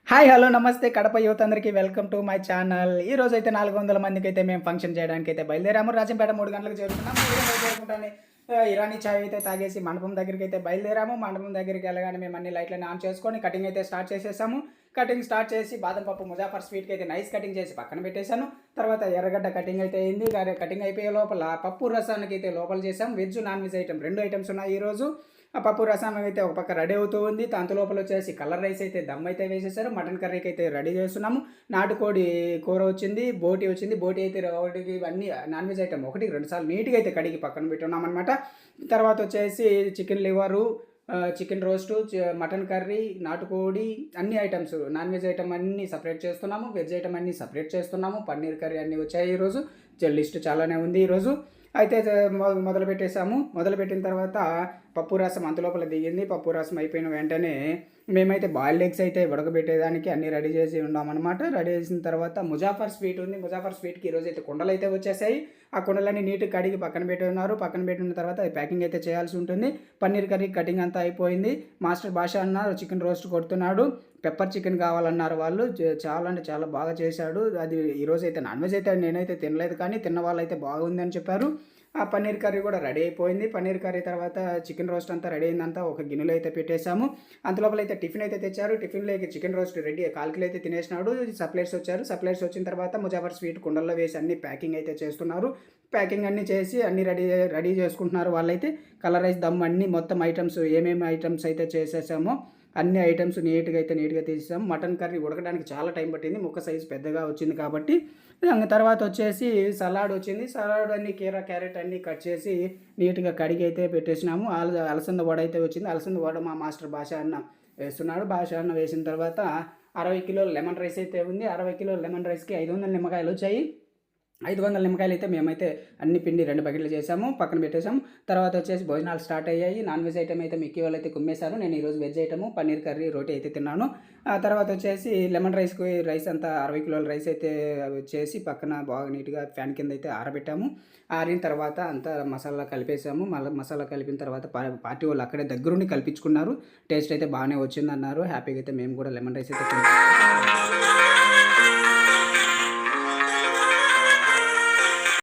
Hi hello నమస్తే Kadapa youth అందరికీ welcome to my channel. ఈ రోజు అయితే 400 మందికి అయితే మేము ఫంక్షన్ చేయడానికి అయితే బయలుదేరాము. రాజంపేట 3 గంటలకు చేరుకున్నాం. 3 గంటలకు చేరుకుంటానే ఇరానీ చాయ్ అయితే తాగేసి మండపం దగ్గరికి అయితే బయలుదేరాము. మండపం దగ్గరికి వెళ్ళగానే మేము అన్ని లైట్లను ఆన్ చేసుకొని కటింగ్ అయితే స్టార్ట్ చేసేసాము. కటింగ్ స్టార్ట్ చేసి బాదం పప్పు ముజాఫర్ స్వీట్కి అయితే నైస్ కటింగ్ చేసి పక్కన పెట్టేశాను. తర్వాత ఎర్రగడ్డ కటింగ్ అయితే అయింది. కటింగ్ అయిపోయే లోపల పప్పు రసానికి అయితే లోపల చేసాం. Veg non veg item 2 items ఉన్నాయి ఈరోజు. ఆ పప్పు రసం అయితే ఒక పక్క రెడీ అవుతూ ఉంది. దాంతో లోపల వచ్చేసి కలర్ రైస్ అయితే దమ్ అయితే వేసేసారు. మటన్ కర్రీకి అయితే రెడీ చేస్తున్నాము. నాటుకోడి కూర వచ్చింది, బోటి వచ్చింది. బోటి అయితే ఒకటికి అన్ని నాన్ వెజ్ ఐటమ్ 1-2 సార్లు నీట్గా అయితే కడిగి పక్కన పెట్టున్నాం అనమాట. తర్వాత వచ్చేసి chicken liver, chicken roast, mutton curry, నాటుకోడి అన్ని ఐటమ్స్ నాన్ వెజ్ ఐటమ్ అన్నీ సపరేట్ చేస్తున్నాము. వెజ్ ఐటమ్ అన్నీ సపరేట్ చేస్తున్నాము. పన్నీర్ కర్రీ అన్నీ వచ్చాయి ఈరోజు. లిస్ట్ చాలానే ఉంది ఈరోజు. అయితే మొదలు పెట్టేసాము. మొదలుపెట్టిన తర్వాత పప్పు రసం అంతలోపల దిగింది. పప్పు రసం అయిపోయిన వెంటనే మేమైతే బాయిల్డ్ ఎగ్స్ అయితే ఉడకబెట్టేదానికి అన్నీ రెడీ చేసి ఉన్నామన్నమాట. రెడీ చేసిన తర్వాత ముజాఫర్ స్వీట్ ఉంది. ముజాఫర్ స్వీట్కి ఈరోజు అయితే కుండలు అయితే వచ్చేసాయి. ఆ కుండలన్నీ నీట్గా కడిగి పక్కన పెట్టి ఉన్నారు. పక్కన పెట్టిన తర్వాత అది ప్యాకింగ్ అయితే చేయాల్సి ఉంటుంది. పన్నీర్ కర్రీ కటింగ్ అంతా అయిపోయింది. మాస్టర్ భాష అన్నారు చికెన్ రోస్ట్ కొడుతున్నాడు. పెప్పర్ చికెన్ కావాలన్నారు వాళ్ళు. చాలా అంటే చాలా బాగా చేశాడు. అది ఈరోజు అయితే నాన్ వెజ్ అయితే నేనైతే తినలేదు, కానీ తిన్న వాళ్ళు అయితే బాగుందని చెప్పారు. ఆ పన్నీర్ కర్రీ కూడా రెడీ అయిపోయింది. పన్నీర్ కర్రీ తర్వాత చికెన్ రోస్ట్ అంతా రెడీ అయిందంతా ఒక గిన్నెలో అయితే పెట్టేశాము. అంతలోపల అయితే టిఫిన్ అయితే తెచ్చారు. టిఫిన్లోకి చికెన్ రోస్ట్ రెడీ 1/4 కిలో అయితే తినేసినాడు. సప్లైర్స్ వచ్చారు. సప్లైర్స్ వచ్చిన తర్వాత ముజాఫర్ స్వీట్ కుండల్లో వేసి అన్ని ప్యాకింగ్ అయితే చేస్తున్నారు. ప్యాకింగ్ అన్నీ చేసి అన్నీ రెడీ చేసుకుంటున్నారు వాళ్ళైతే. కలర్ రైస్ దమ్ అన్నీ మొత్తం ఐటమ్స్ ఏమేమి ఐటమ్స్ అయితే చేసేసామో అన్ని ఐటమ్స్ నీట్గా తీసాము. మటన్ కర్రీ ఉడకడానికి చాలా టైం పట్టింది. ముక్క సైజు పెద్దగా వచ్చింది కాబట్టి. తర్వాత వచ్చేసి సలాడ్ వచ్చింది. సలాడ్ అన్ని క్యారెట్ అన్నీ కట్ చేసి నీట్గా కడిగి అయితే పెట్టేసినాము. అలసంద వడ అయితే వచ్చింది. అలసంద వడ మా మాస్టర్ భాష అన్న వేస్తున్నాడు. భాష అన్న వేసిన తర్వాత 60 కిలోల లెమన్ రైస్ అయితే ఉంది. 60 కిలోల లెమన్ రైస్కి 500 నిమ్మకాయలు వచ్చాయి. 500 నిమ్మకాయలు అయితే మేమైతే అన్ని పిండి 2 బకెట్లు చేసాము, పక్కన పెట్టేసాము. తర్వాత వచ్చేసి భోజనాలు స్టార్ట్ అయ్యాయి. నాన్ వెజ్ ఐటమ్ అయితే మిక్కీ వాళ్ళు అయితే కుమ్మేశారు. నేను ఈరోజు వెజ్ ఐటము పన్నీర్ కర్రీ రోటీ అయితే తిన్నాను. ఆ తర్వాత వచ్చేసి లెమన్ రైస్ అంతా 60 కిలోల రైస్ అయితే చేసి పక్కన బాగా నీట్గా ఫ్యాన్ కింద అయితే ఆరబెట్టాము. ఆరిన తర్వాత అంతా మసాలా కలిపేసాము. మసాలా కలిపిన తర్వాత పార్టీ వాళ్ళు అక్కడే దగ్గరుండి కల్పించుకున్నారు. టేస్ట్ అయితే బాగానే వచ్చిందన్నారు. హ్యాపీగా అయితే మేము కూడా లెమన్ రైస్ అయితే